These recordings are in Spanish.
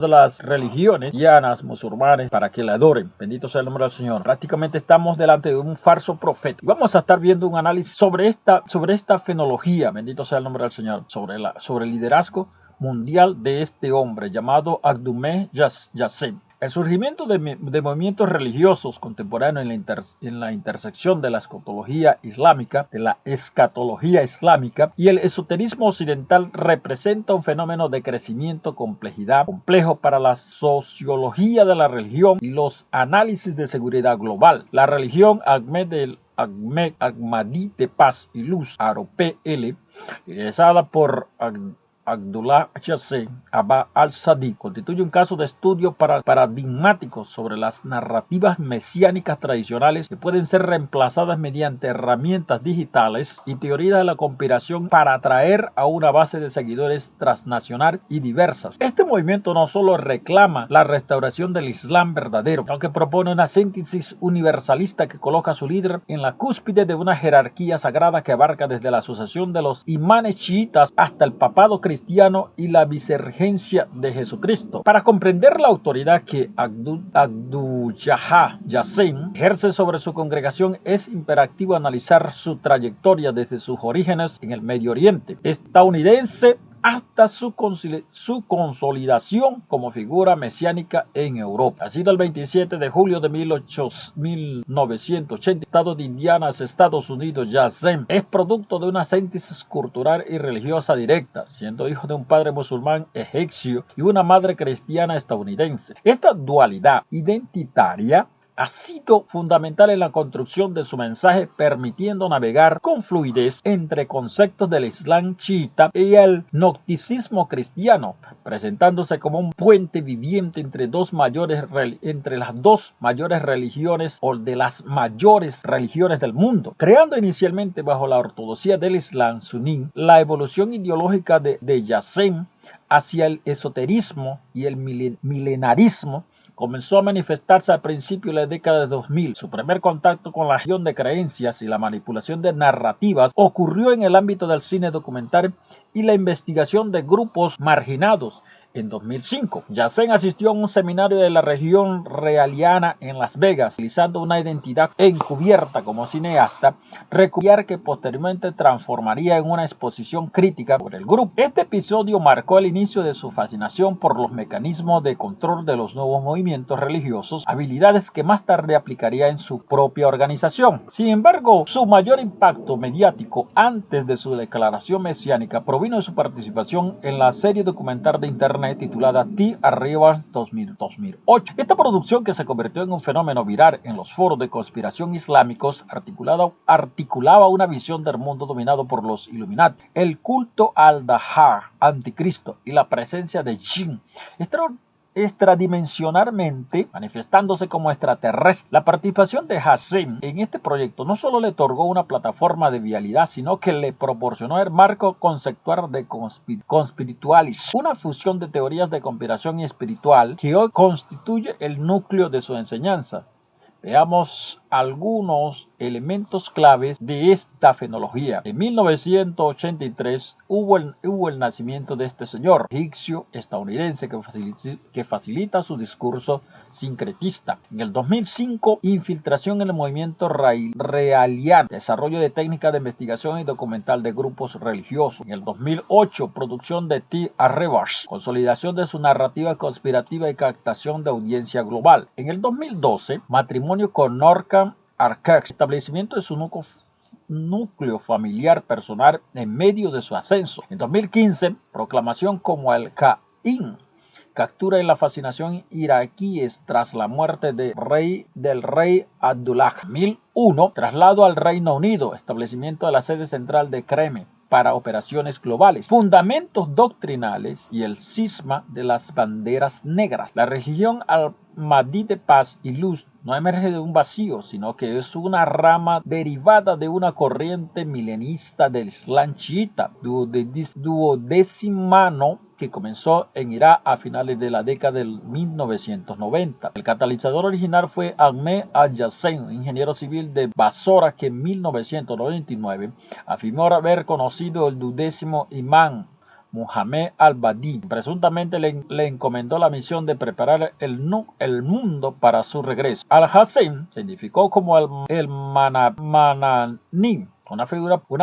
de las religiones cristianas, musulmanes, para que le adoren. Bendito sea el nombre del Señor. Prácticamente estamos delante de un falso profeta. Y vamos a estar viendo un análisis sobre esta fenología, bendito sea el nombre del Señor, sobre el liderazgo mundial de este hombre llamado Abdulmeh Yassem. El surgimiento de movimientos religiosos contemporáneos en la intersección de la escatología islámica y el esoterismo occidental representa un fenómeno de crecimiento, complejidad, complejo para la sociología de la religión y los análisis de seguridad global. La religión Ahmadí de Paz y Luz, AROPL, realizada por Abdullah Yassem Abba al-Sadiq, constituye un caso de estudio paradigmático sobre las narrativas mesiánicas tradicionales que pueden ser reemplazadas mediante herramientas digitales y teorías de la conspiración para atraer a una base de seguidores transnacional y diversas. Este movimiento no solo reclama la restauración del Islam verdadero, aunque propone una síntesis universalista que coloca a su líder en la cúspide de una jerarquía sagrada que abarca desde la asociación de los imanes chiitas hasta el papado cristiano y la vicergencia de Jesucristo. Para comprender la autoridad que Abdullah Yassem ejerce sobre su congregación, es imperativo analizar su trayectoria desde sus orígenes en el Medio Oriente estadounidense hasta su consolidación como figura mesiánica en Europa. Nacido el 27 de julio de 1980, estado de Indiana, Estados Unidos, Yassem es producto de una síntesis cultural y religiosa directa, siendo hijo de un padre musulmán egipcio y una madre cristiana estadounidense. Esta dualidad identitaria ha sido fundamental en la construcción de su mensaje, permitiendo navegar con fluidez entre conceptos del Islam chiita y el gnosticismo cristiano, presentándose como un puente viviente entre las dos mayores religiones o de las mayores religiones del mundo, creando inicialmente bajo la ortodoxia del Islam suní la evolución ideológica de Yassem hacia el esoterismo y el milenarismo. Comenzó a manifestarse al principio de la década de 2000. Su primer contacto con la gestión de creencias y la manipulación de narrativas ocurrió en el ámbito del cine documental y la investigación de grupos marginados. En 2005, Yassem asistió a un seminario de la región realiana en Las Vegas, utilizando una identidad encubierta como cineasta, recubriar que posteriormente transformaría en una exposición crítica por el grupo. Este episodio marcó el inicio de su fascinación por los mecanismos de control de los nuevos movimientos religiosos, habilidades que más tarde aplicaría en su propia organización. Sin embargo, su mayor impacto mediático antes de su declaración mesiánica provino de su participación en la serie documental de internet titulada The Arrival 2008. Esta producción, que se convirtió en un fenómeno viral en los foros de conspiración islámicos, articulaba una visión del mundo dominado por los Illuminati, el culto al Dajjal, anticristo, y la presencia de Jinn extradimensionalmente, manifestándose como extraterrestre. La participación de Yassem en este proyecto no solo le otorgó una plataforma de vialidad, sino que le proporcionó el marco conceptual de conspiritualis, una fusión de teorías de conspiración y espiritual que hoy constituye el núcleo de su enseñanza. Veamos algunos elementos claves de esta fenología. En 1983 hubo el nacimiento de este señor egipcio estadounidense que facilita su discurso sincretista. En el 2005, infiltración en el movimiento realiano, desarrollo de técnicas de investigación y documental de grupos religiosos. En el 2008, producción de The Arrival, consolidación de su narrativa conspirativa y captación de audiencia global. En el 2012, matrimonio con Norman Arcax, establecimiento de su núcleo familiar personal en medio de su ascenso. En 2015, proclamación como el Caín, captura en la fascinación iraquíes tras la muerte del rey Abdullah. 2001, traslado al Reino Unido, establecimiento de la sede central de Kremlin para operaciones globales, fundamentos doctrinales y el cisma de las banderas negras. La religión Ahmadí de Paz y Luz no emerge de un vacío, sino que es una rama derivada de una corriente milenista del Islam chiita, duodecimano, que comenzó en Irak a finales de la década del 1990. El catalizador original fue Ahmed al-Yassem, ingeniero civil de Basora, que en 1999 afirmó haber conocido el 12º imán Muhammad al-Badi. Presuntamente le encomendó la misión de preparar el mundo para su regreso. Al-Hasim significó como el Mananí, una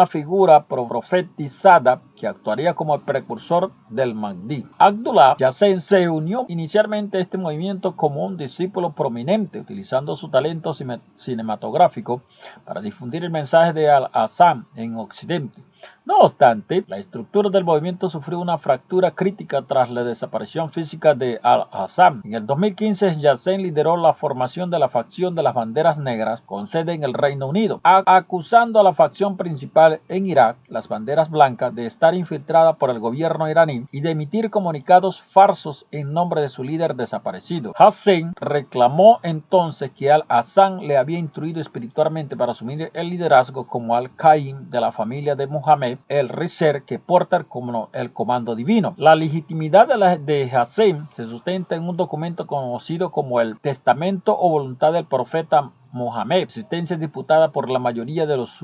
figura profetizada que actuaría como el precursor del Mahdi. Abdullah Yassin se unió inicialmente a este movimiento como un discípulo prominente, utilizando su talento cinematográfico para difundir el mensaje de Al-Hasan en Occidente. No obstante, la estructura del movimiento sufrió una fractura crítica tras la desaparición física de Al-Hasan. En el 2015, Yassin lideró la formación de la facción de las banderas negras con sede en el Reino Unido, acusando a la facción principal en Irak, las banderas blancas, de estar infiltrada por el gobierno iraní y de emitir comunicados falsos en nombre de su líder desaparecido. Yassin reclamó entonces que Al-Hasan le había instruido espiritualmente para asumir el liderazgo como Al-Qaim de la familia de Muhammad el Riser, que porta como el comando divino. La legitimidad de Yassin se sustenta en un documento conocido como el Testamento o Voluntad del Profeta Muhammad, existencia disputada por la mayoría de los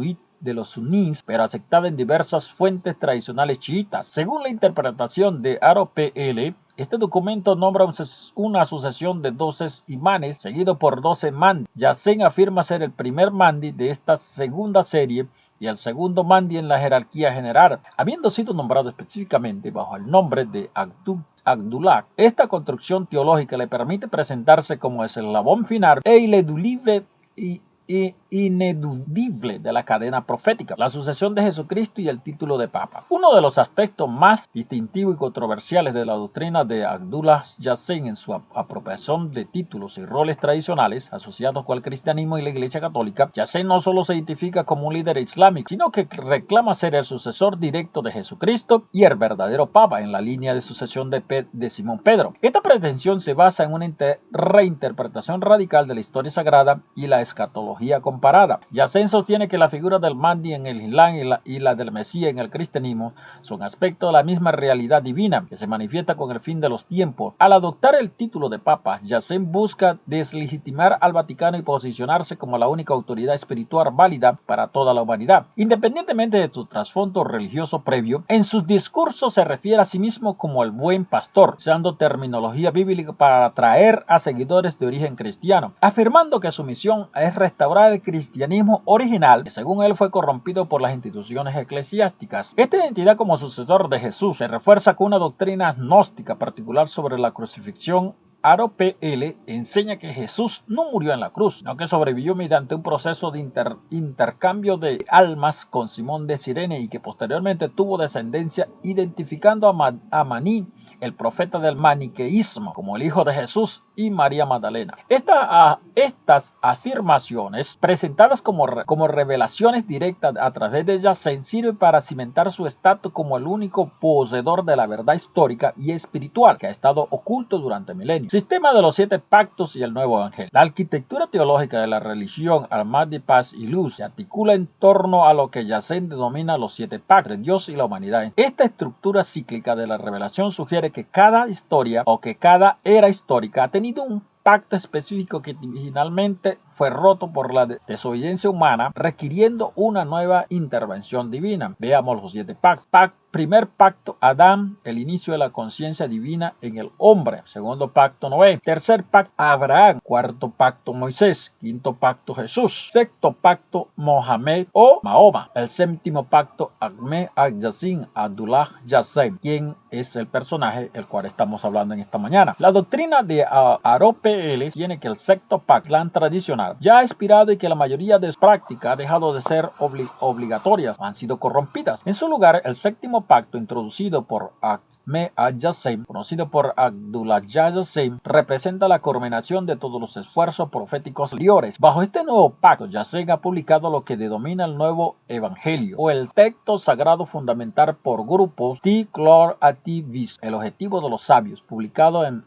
sunníes, pero aceptada en diversas fuentes tradicionales chiitas. Según la interpretación de Aro-PL, este documento nombra una sucesión de 12 imanes, seguido por 12 mandis. Yassin afirma ser el primer mandi de esta segunda serie y el segundo mandi en la jerarquía general, habiendo sido nombrado específicamente bajo el nombre de Abdullah. Esta construcción teológica le permite presentarse como el eslabón final e ineludible de la cadena profética, la sucesión de Jesucristo y el título de Papa. Uno de los aspectos más distintivos y controversiales de la doctrina de Abdullah Yassin en su apropiación de títulos y roles tradicionales asociados con el cristianismo y la Iglesia Católica. Yassin no solo se identifica como un líder islámico, sino que reclama ser el sucesor directo de Jesucristo y el verdadero Papa en la línea de sucesión de Simón Pedro. Esta pretensión se basa en una reinterpretación radical de la historia sagrada y la escatología comparada. Yassin sostiene que la figura del Mahdi en el Islam y la del Mesías en el cristianismo son aspectos de la misma realidad divina que se manifiesta con el fin de los tiempos. Al adoptar el título de Papa, Yassin busca deslegitimar al Vaticano y posicionarse como la única autoridad espiritual válida para toda la humanidad. Independientemente de su trasfondo religioso previo, en sus discursos se refiere a sí mismo como el buen pastor, usando terminología bíblica para atraer a seguidores de origen cristiano, afirmando que su misión es restaurar el cristianismo original, que según él fue corrompido por las instituciones eclesiásticas. Esta identidad como sucesor de Jesús se refuerza con una doctrina gnóstica particular sobre la crucifixión. Aro-PL enseña que Jesús no murió en la cruz, sino que sobrevivió mediante un proceso de intercambio de almas con Simón de Cirene y que posteriormente tuvo descendencia, identificando a Maní, el profeta del maniqueísmo, como el hijo de Jesús, y María Magdalena. Estas afirmaciones, presentadas como revelaciones directas a través de Yassin, sirven para cimentar su estatus como el único poseedor de la verdad histórica y espiritual que ha estado oculto durante milenios. Sistema de los 7 pactos y el nuevo evangelio. La arquitectura teológica de la religión Al-Mahdi, paz y luz se articula en torno a lo que Yassin denomina los 7 pactos de Dios y la humanidad. Esta estructura cíclica de la revelación sugiere que cada historia o que cada era histórica ha tenido un pacto específico que originalmente fue roto por la desobediencia humana, requiriendo una nueva intervención divina. Veamos los 7 pactos. Primer pacto, Adán, el inicio de la conciencia divina en el hombre. Segundo pacto, Noé. Tercer pacto, Abraham. Cuarto pacto, Moisés. Quinto pacto, Jesús. Sexto pacto, Mohammed o Mahoma. El séptimo pacto, Ahmed al-Yassin, Abdullah Yassin, quien es el personaje el cual estamos hablando en esta mañana. La doctrina de Aro-PL tiene que el sexto pacto, Islam tradicional, ya ha expirado y que la mayoría de sus prácticas ha dejado de ser obligatorias o han sido corrompidas. En su lugar, el séptimo pacto introducido por Ahmed al-Yassin, conocido por Abdullah Yassin, representa la culminación de todos los esfuerzos proféticos anteriores. Bajo este nuevo pacto, Yassin ha publicado lo que denomina el nuevo evangelio o el texto sagrado fundamental por grupos T-Clor Ativis, el objetivo de los sabios, publicado en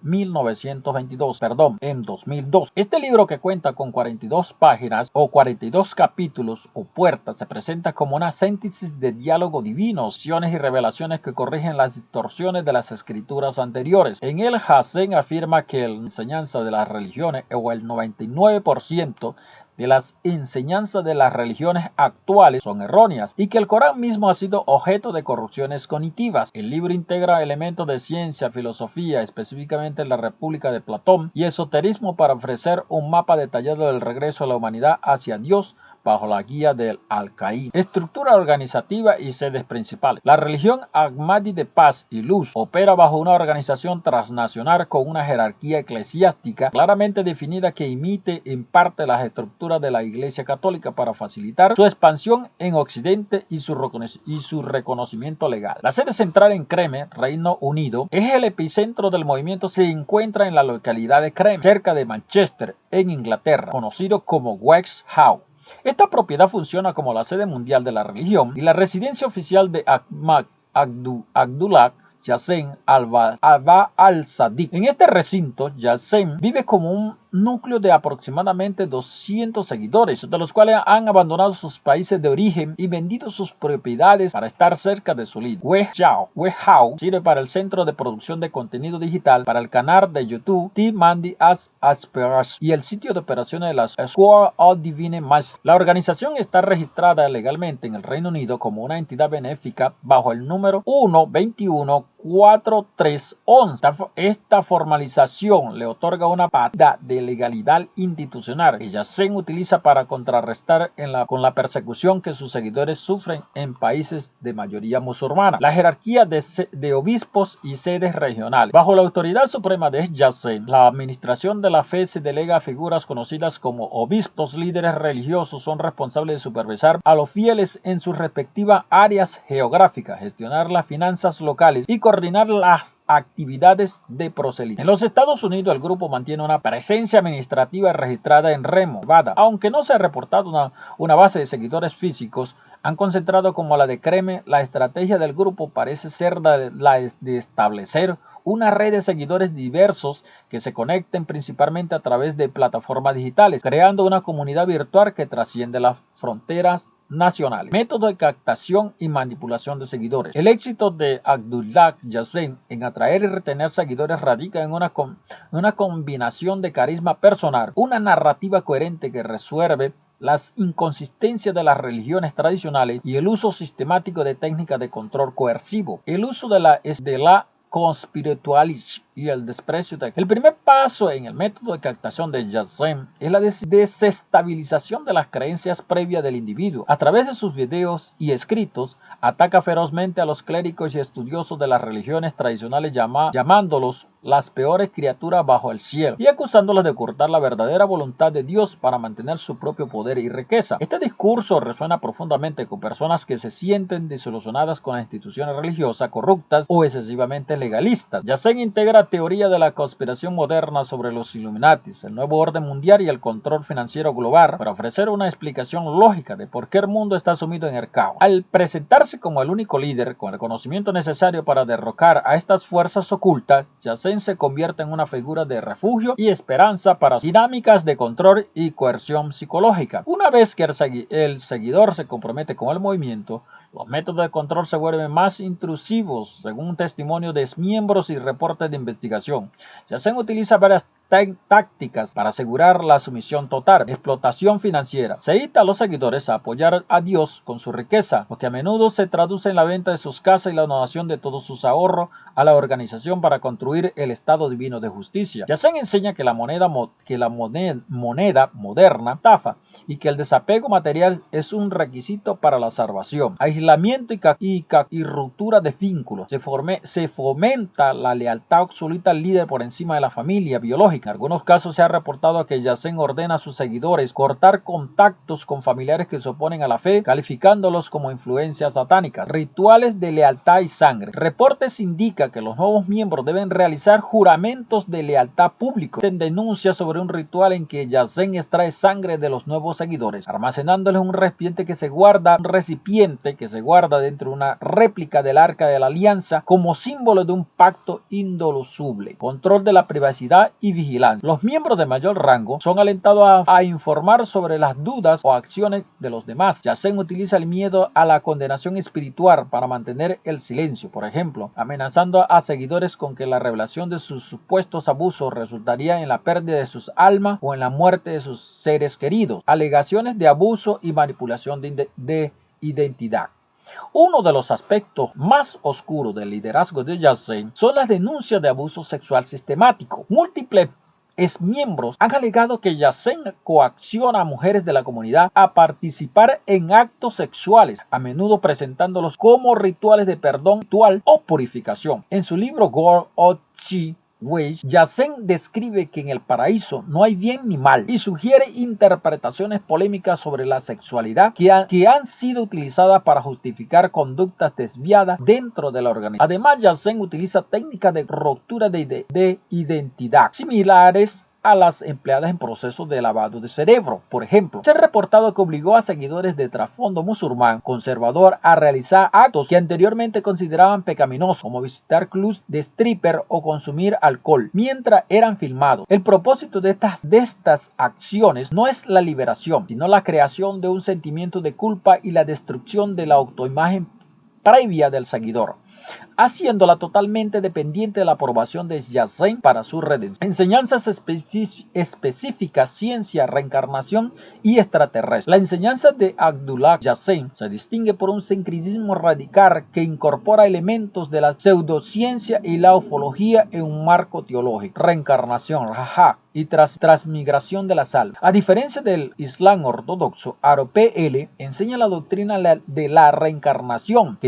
2002. Este libro, que cuenta con 42 páginas o 42 capítulos o puertas, se presenta como una síntesis de diálogo divino, opciones y revelaciones que corrigen las distorsiones de las escrituras anteriores. En él, Yassin afirma que la enseñanza de las religiones o el 99% de las enseñanzas de las religiones actuales son erróneas y que el Corán mismo ha sido objeto de corrupciones cognitivas. El libro integra elementos de ciencia, filosofía, específicamente la República de Platón, y esoterismo para ofrecer un mapa detallado del regreso a la humanidad hacia Dios bajo la guía del Al-Qaeda. Estructura organizativa y sedes principales. La religión Ahmadi de paz y luz opera bajo una organización transnacional con una jerarquía eclesiástica claramente definida que imite en parte las estructuras de la Iglesia Católica para facilitar su expansión en Occidente y su reconocimiento legal. La sede central en Kremen, Reino Unido, es el epicentro del movimiento. Se encuentra en la localidad de Kremen, cerca de Manchester, en Inglaterra, conocido como Wexham. Esta propiedad funciona como la sede mundial de la religión y la residencia oficial de Ahmad Abdullah Yassin al-Sadiq. En este recinto, Yassin vive como un núcleo de aproximadamente 200 seguidores, de los cuales han abandonado sus países de origen y vendido sus propiedades para estar cerca de su líder. Wehau sirve para el centro de producción de contenido digital para el canal de YouTube The Mandy Aspirash y el sitio de operaciones de la School of Divine Master. La organización está registrada legalmente en el Reino Unido como una entidad benéfica bajo el número 1214311. Esta formalización le otorga una patente de legalidad institucional que Yassin utiliza para contrarrestar con la persecución que sus seguidores sufren en países de mayoría musulmana. La jerarquía de obispos y sedes regionales. Bajo la autoridad suprema de Yassin, la administración de la fe se delega a figuras conocidas como obispos. Líderes religiosos son responsables de supervisar a los fieles en sus respectivas áreas geográficas, gestionar las finanzas locales y coordinar las actividades de proselitismo. En los Estados Unidos, el grupo mantiene una presencia administrativa registrada en Reno, Nevada. Aunque no se ha reportado una base de seguidores físicos, han concentrado como la de Kremen. La estrategia del grupo parece ser la de establecer una red de seguidores diversos que se conecten principalmente a través de plataformas digitales, creando una comunidad virtual que trasciende las fronteras nacionales. Método de captación y manipulación de seguidores. El éxito de Abdullah Yassin en atraer y retener seguidores radica en una combinación de carisma personal, una narrativa coherente que resuelve las inconsistencias de las religiones tradicionales y el uso sistemático de técnicas de control coercivo. El uso de la conspiritualismo y el desprecio. El primer paso en el método de captación de Yassin es la desestabilización de las creencias previas del individuo. A través de sus videos y escritos, ataca ferozmente a los clérigos y estudiosos de las religiones tradicionales, llamándolos las peores criaturas bajo el cielo y acusándolos de ocultar la verdadera voluntad de Dios para mantener su propio poder y riqueza. Este discurso resuena profundamente con personas que se sienten desilusionadas con las instituciones religiosas corruptas o excesivamente legalistas. Yassin integra teoría de la conspiración moderna sobre los Illuminatis, el nuevo orden mundial y el control financiero global para ofrecer una explicación lógica de por qué el mundo está sumido en el caos. Al presentarse como el único líder con el conocimiento necesario para derrocar a estas fuerzas ocultas, Yassin se convierte en una figura de refugio y esperanza para dinámicas de control y coerción psicológica. Una vez que el seguidor se compromete con el movimiento, los métodos de control se vuelven más intrusivos, según testimonio de miembros y reportes de investigación. Yassin utiliza varias tácticas para asegurar la sumisión total. Explotación financiera. Se invita a los seguidores a apoyar a Dios con su riqueza, lo que a menudo se traduce en la venta de sus casas y la donación de todos sus ahorros a la organización para construir el Estado divino de justicia. Yassin enseña que la moneda moderna estafa y que el desapego material es un requisito para la salvación. Aislamiento y ruptura de vínculos. Se fomenta la lealtad absoluta al líder por encima de la familia biológica. En algunos casos se ha reportado que Yassin ordena a sus seguidores cortar contactos con familiares que se oponen a la fe, calificándolos como influencias satánicas. Rituales de lealtad y sangre. Reportes indican que los nuevos miembros deben realizar juramentos de lealtad públicos. En denuncias sobre un ritual en que Yassin extrae sangre de los nuevos seguidores, almacenándoles un recipiente que se guarda dentro de una réplica del Arca de la Alianza como símbolo de un pacto indisoluble. Control de la privacidad y vigilancia. vigilancia. Los miembros de mayor rango son alentados a informar sobre las dudas o acciones de los demás. Yazen utiliza el miedo a la condenación espiritual para mantener el silencio, por ejemplo, amenazando a seguidores con que la revelación de sus supuestos abusos resultaría en la pérdida de sus almas o en la muerte de sus seres queridos. Alegaciones de abuso y manipulación de identidad. Uno de los aspectos más oscuros del liderazgo de Yazen son las denuncias de abuso sexual sistemático. Múltiples exmiembros han alegado que Yazen coacciona a mujeres de la comunidad a participar en actos sexuales, a menudo presentándolos como rituales de perdón ritual o purificación. En su libro God of Chi, Yazen describe que en el paraíso no hay bien ni mal y sugiere interpretaciones polémicas sobre la sexualidad que han sido utilizadas para justificar conductas desviadas dentro de la organización. Además, Yazen utiliza técnicas de ruptura de identidad similares a las empleadas en procesos de lavado de cerebro. Por ejemplo, se ha reportado que obligó a seguidores de trasfondo musulmán conservador a realizar actos que anteriormente consideraban pecaminosos, como visitar clubs de stripper o consumir alcohol, mientras eran filmados. El propósito de estas acciones no es la liberación, sino la creación de un sentimiento de culpa y la destrucción de la autoimagen previa del seguidor, haciéndola totalmente dependiente de la aprobación de Yazen para su redención. Enseñanzas específicas, ciencia, reencarnación y extraterrestre. La enseñanza de Abdullah Yazen se distingue por un sincretismo radical que incorpora elementos de la pseudociencia y la ufología en un marco teológico. Reencarnación, y transmigración de las almas. A diferencia del Islam ortodoxo, AROPL enseña la doctrina de la reencarnación que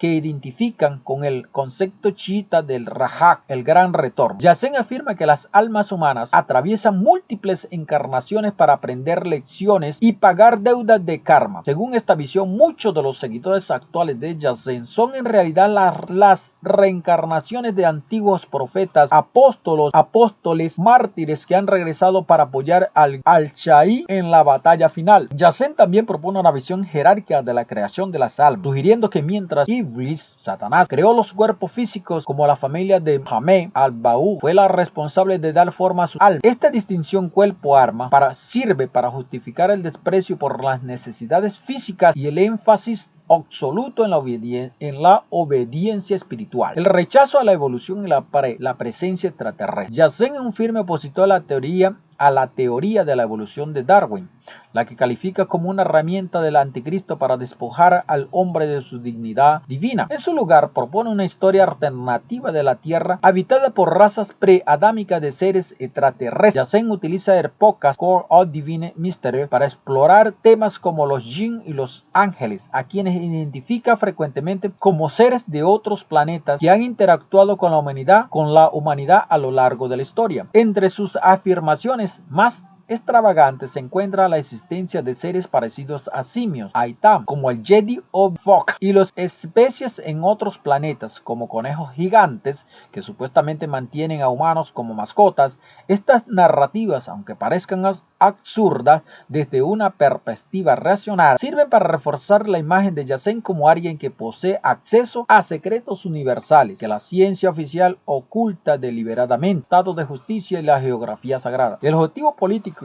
identifican con el concepto chiita del Rajá, el gran retorno. Yazen afirma que las almas humanas atraviesan múltiples encarnaciones para aprender lecciones y pagar deudas de karma. Según esta visión, muchos de los seguidores actuales de Yazen son en realidad las reencarnaciones de antiguos profetas, apóstoles, mártires que han regresado para apoyar al Shahí en la batalla final. Yazen también propone una visión jerárquica de la creación de las almas, sugiriendo que mientras Iblis, Satanás, creó los cuerpos físicos como la familia de Mohammed al-Ba'u fue la responsable de dar forma a su alma. Esta distinción cuerpo-arma sirve para justificar el desprecio por las necesidades físicas y el énfasis absoluto en la obediencia espiritual. El rechazo a la evolución y la presencia extraterrestre. Yazen es un firme opositor a la teoría de la evolución de Darwin, la que califica como una herramienta del anticristo para despojar al hombre de su dignidad divina. En su lugar, propone una historia alternativa de la Tierra habitada por razas preadámicas de seres extraterrestres. Yazen utiliza el podcast Core of Divine Mystery para explorar temas como los jinn y los ángeles, a quienes identifica frecuentemente como seres de otros planetas que han interactuado con la humanidad a lo largo de la historia. Entre sus afirmaciones más extravagantes se encuentra la existencia de seres parecidos a simios, Aitam, como el Jedi o Fok, y las especies en otros planetas, como conejos gigantes, que supuestamente mantienen a humanos como mascotas. Estas narrativas, aunque parezcan absurdas desde una perspectiva racional, sirven para reforzar la imagen de Yazen como alguien que posee acceso a secretos universales que la ciencia oficial oculta deliberadamente, estado de justicia y la geografía sagrada. El objetivo político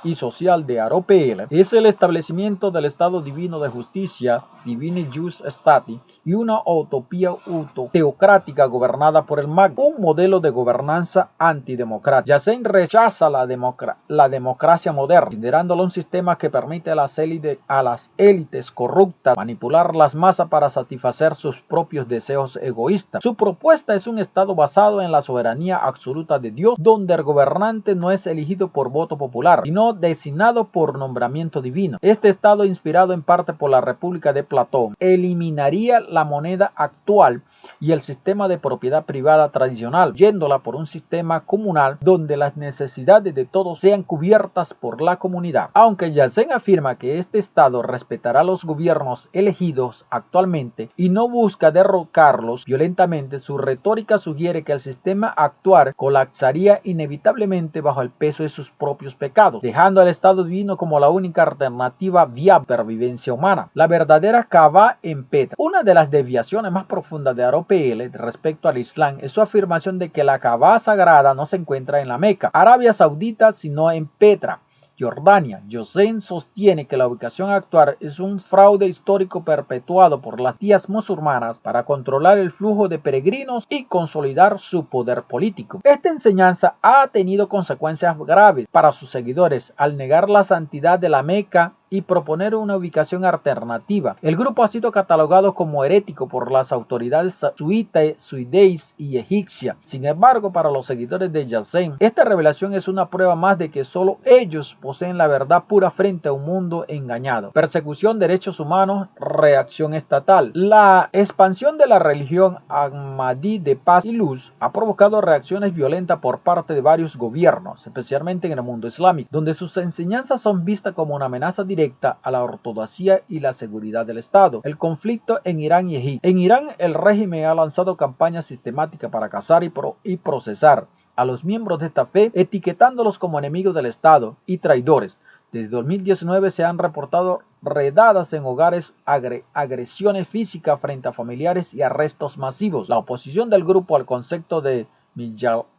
y social de AROPL es el establecimiento del Estado divino de justicia, Divine Jus Stati, y una utopía teocrática gobernada por el MAG, un modelo de gobernanza antidemocrática. Yazen rechaza la democracia moderna, considerándolo un sistema que permite a las élites corruptas manipular las masas para satisfacer sus propios deseos egoístas. Su propuesta es un Estado basado en la soberanía absoluta de Dios, donde el gobernante no es elegido por voto popular, sino designado por nombramiento divino. Este Estado, inspirado en parte por la República de Platón, eliminaría la moneda actual y el sistema de propiedad privada tradicional, yéndola por un sistema comunal donde las necesidades de todos sean cubiertas por la comunidad. Aunque Yazen afirma que este Estado respetará los gobiernos elegidos actualmente y no busca derrocarlos violentamente, su retórica sugiere que el sistema actual colapsaría inevitablemente bajo el peso de sus propios pecados, dejando al Estado divino como la única alternativa viable de supervivencia humana. La verdadera Kaaba en Petra. Una de las desviaciones más profundas de Aropl respecto al Islam es su afirmación de que la Kaaba sagrada no se encuentra en la Meca, Arabia Saudita, sino en Petra, Jordania. Hossein sostiene que la ubicación actual es un fraude histórico perpetuado por las tías musulmanas para controlar el flujo de peregrinos y consolidar su poder político. Esta enseñanza ha tenido consecuencias graves para sus seguidores al negar la santidad de la Meca y proponer una ubicación alternativa. El grupo ha sido catalogado como herético por las autoridades suideis y egipcias. Sin embargo, para los seguidores de Hossein, esta revelación es una prueba más de que solo ellos poseen la verdad pura frente a un mundo engañado. Persecución, derechos humanos, reacción estatal. La expansión de la religión ahmadí de paz y luz ha provocado reacciones violentas por parte de varios gobiernos, especialmente en el mundo islámico, donde sus enseñanzas son vistas como una amenaza directa a la ortodoxia y la seguridad del Estado. El conflicto en Irán y Egipto. En Irán, el régimen ha lanzado campañas sistemáticas para cazar y procesar a los miembros de esta fe, etiquetándolos como enemigos del Estado y traidores. Desde 2019 se han reportado redadas en hogares, agresiones físicas frente a familiares y arrestos masivos. La oposición del grupo al concepto de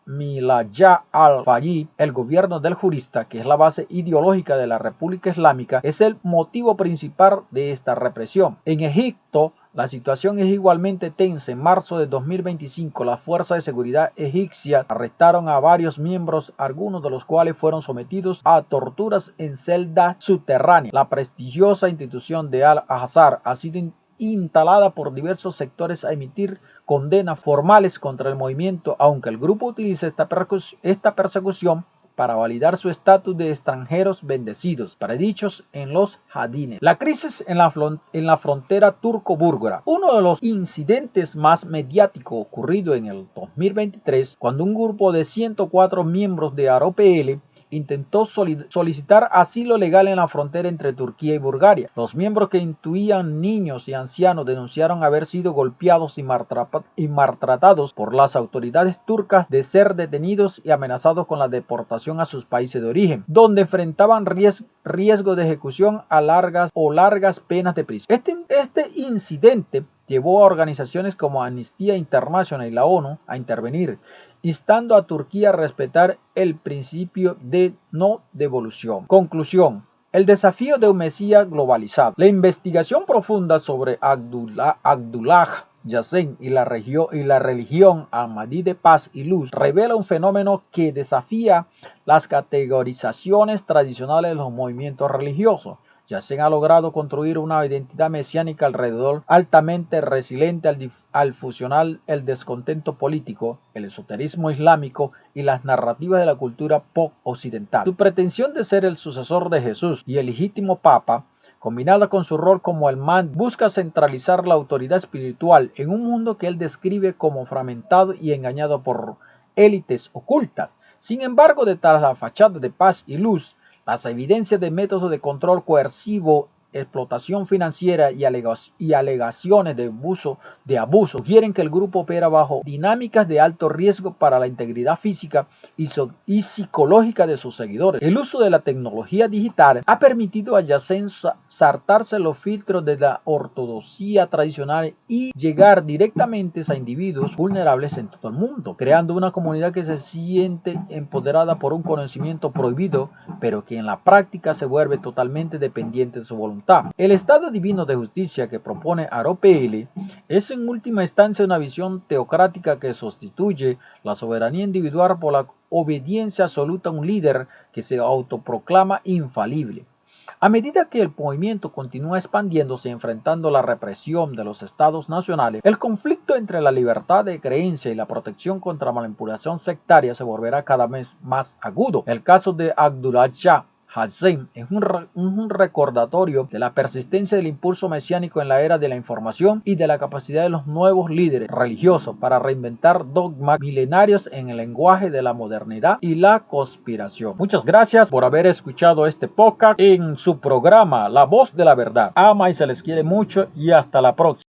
Milaya al-Fayy, el gobierno del jurista, que es la base ideológica de la República Islámica, es el motivo principal de esta represión. En Egipto, la situación es igualmente tensa. En marzo de 2025, las fuerzas de seguridad egipcias arrestaron a varios miembros, algunos de los cuales fueron sometidos a torturas en celdas subterráneas. La prestigiosa institución de Al-Azhar ha sido instalada por diversos sectores a emitir condenas formales contra el movimiento, aunque el grupo utiliza esta persecución para validar su estatus de extranjeros bendecidos, predichos en los hadines. La crisis en la frontera turco-búlgara. Uno de los incidentes más mediáticos ocurrido en el 2023, cuando un grupo de 104 miembros de Aropl intentó solicitar asilo legal en la frontera entre Turquía y Bulgaria. Los miembros, que incluían niños y ancianos, denunciaron haber sido golpeados y maltratados por las autoridades turcas, de ser detenidos y amenazados con la deportación a sus países de origen, donde enfrentaban riesgo de ejecución a largas penas de prisión. Este incidente llevó a organizaciones como Amnistía Internacional y la ONU a intervenir, instando a Turquía a respetar el principio de no devolución. Conclusión: el desafío de un Mesías globalizado. La investigación profunda sobre Abdullah Hossein y la religión ahmadí de paz y luz revela un fenómeno que desafía las categorizaciones tradicionales de los movimientos religiosos. Hossein ha logrado construir una identidad mesiánica alrededor, altamente resiliente al fusionar el descontento político, el esoterismo islámico y las narrativas de la cultura pop occidental. Su pretensión de ser el sucesor de Jesús y el legítimo papa, combinada con su rol como el man, busca centralizar la autoridad espiritual en un mundo que él describe como fragmentado y engañado por élites ocultas. Sin embargo, detrás de la fachada de paz y luz, las evidencias de métodos de control coercivo, explotación financiera y alegaciones de abuso sugieren que el grupo opera bajo dinámicas de alto riesgo para la integridad física y psicológica de sus seguidores. El uso de la tecnología digital ha permitido a Hossein saltarse los filtros de la ortodoxia tradicional y llegar directamente a individuos vulnerables en todo el mundo, creando una comunidad que se siente empoderada por un conocimiento prohibido, pero que en la práctica se vuelve totalmente dependiente de su voluntad. El Estado divino de justicia que propone Aropl es en última instancia una visión teocrática que sustituye la soberanía individual por la obediencia absoluta a un líder que se autoproclama infalible. A medida que el movimiento continúa expandiéndose y enfrentando la represión de los estados nacionales, el conflicto entre la libertad de creencia y la protección contra la manipulación sectaria se volverá cada vez más agudo. El caso de Abdullah Hossein es un recordatorio de la persistencia del impulso mesiánico en la era de la información y de la capacidad de los nuevos líderes religiosos para reinventar dogmas milenarios en el lenguaje de la modernidad y la conspiración. Muchas gracias por haber escuchado este podcast en su programa La Voz de la Verdad. Ama y se les quiere mucho y hasta la próxima.